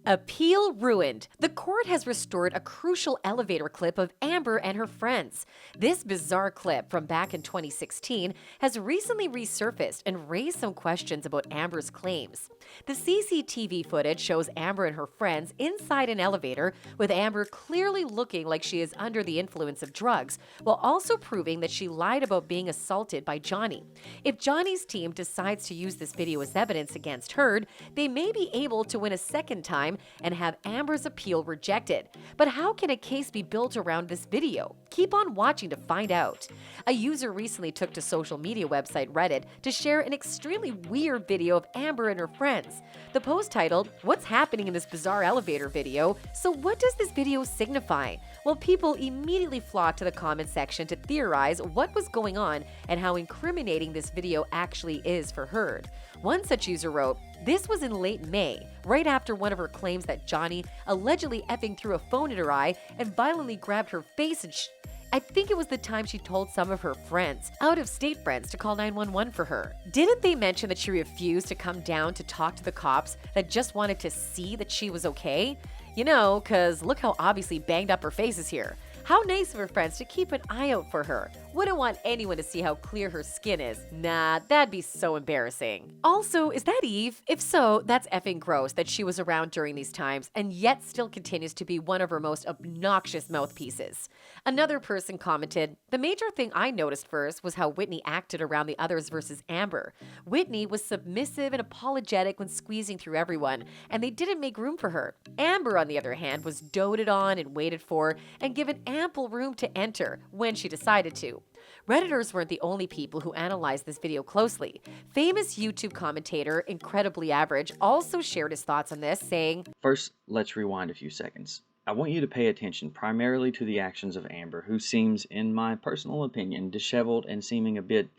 Appeal ruined. The court has restored a crucial elevator clip of Amber and her friends. This bizarre clip from back in 2016 has recently resurfaced and raised some questions about Amber's claims. The CCTV footage shows Amber and her friends inside an elevator, with Amber clearly looking like she is under the influence of drugs, while also proving that she lied about being assaulted by Johnny. If Johnny's team decides to use this video as evidence against Heard, they may be able to win a second time and have Amber's appeal rejected. But how can a case be built around this video? Keep on watching to find out. A user recently took to social media website Reddit to share an extremely weird video of Amber and her friends. The post titled, "What's happening in this bizarre elevator video? So what does this video signify?" Well, people immediately flocked to the comment section to theorize what was going on and how incriminating this video actually is for Heard. One such user wrote, "This was in late May, right after one of her claims that Johnny allegedly effing threw a phone at her eye and violently grabbed her face and I think it was the time she told some of her friends, out-of-state friends, to call 911 for her. Didn't they mention that she refused to come down to talk to the cops that just wanted to see that she was okay? You know, cause look how obviously banged up her face is here. How nice of her friends to keep an eye out for her. Wouldn't want anyone to see how clear her skin is. Nah, that'd be so embarrassing. Also, is that Eve? If so, that's effing gross that she was around during these times and yet still continues to be one of her most obnoxious mouthpieces." Another person commented, "The major thing I noticed first was how Whitney acted around the others versus Amber. Whitney was submissive and apologetic when squeezing through everyone, and they didn't make room for her. Amber, on the other hand, was doted on and waited for and given ample room to enter when she decided to." Redditors weren't the only people who analyzed this video closely. Famous YouTube commentator Incredibly Average also shared his thoughts on this, saying, "First, let's rewind a few seconds. I want you to pay attention primarily to the actions of Amber, who seems, in my personal opinion, disheveled and seeming a bit,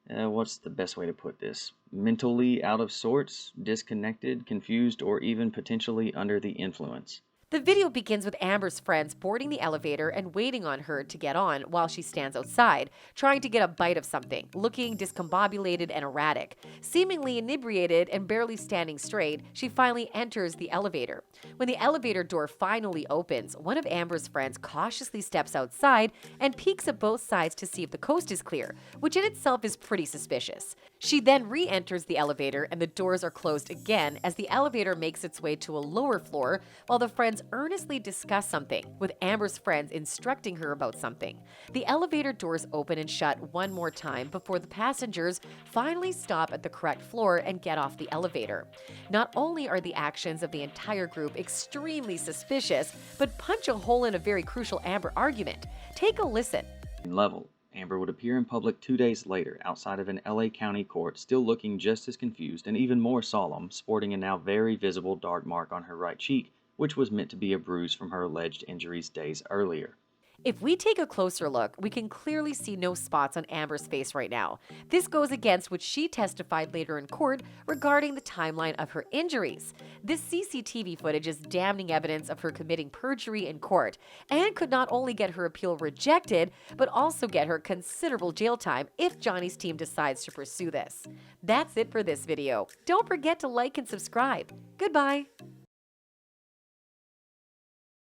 what's the best way to put this? Mentally out of sorts, disconnected, confused, or even potentially under the influence." The video begins with Amber's friends boarding the elevator and waiting on her to get on while she stands outside, trying to get a bite of something, looking discombobulated and erratic. Seemingly inebriated and barely standing straight, she finally enters the elevator. When the elevator door finally opens, one of Amber's friends cautiously steps outside and peeks at both sides to see if the coast is clear, which in itself is pretty suspicious. She then re-enters the elevator and the doors are closed again as the elevator makes its way to a lower floor while the friends earnestly discuss something, with Amber's friends instructing her about something. The elevator doors open and shut one more time before the passengers finally stop at the correct floor and get off the elevator. Not only are the actions of the entire group extremely suspicious, but punch a hole in a very crucial Amber argument. Take a listen. Level. Amber would appear in public 2 days later outside of an LA County court, still looking just as confused and even more solemn, sporting a now very visible dark mark on her right cheek, which was meant to be a bruise from her alleged injuries days earlier. If we take a closer look, we can clearly see no spots on Amber's face right now. This goes against what she testified later in court regarding the timeline of her injuries. This CCTV footage is damning evidence of her committing perjury in court and could not only get her appeal rejected, but also get her considerable jail time if Johnny's team decides to pursue this. That's it for this video. Don't forget to like and subscribe. Goodbye.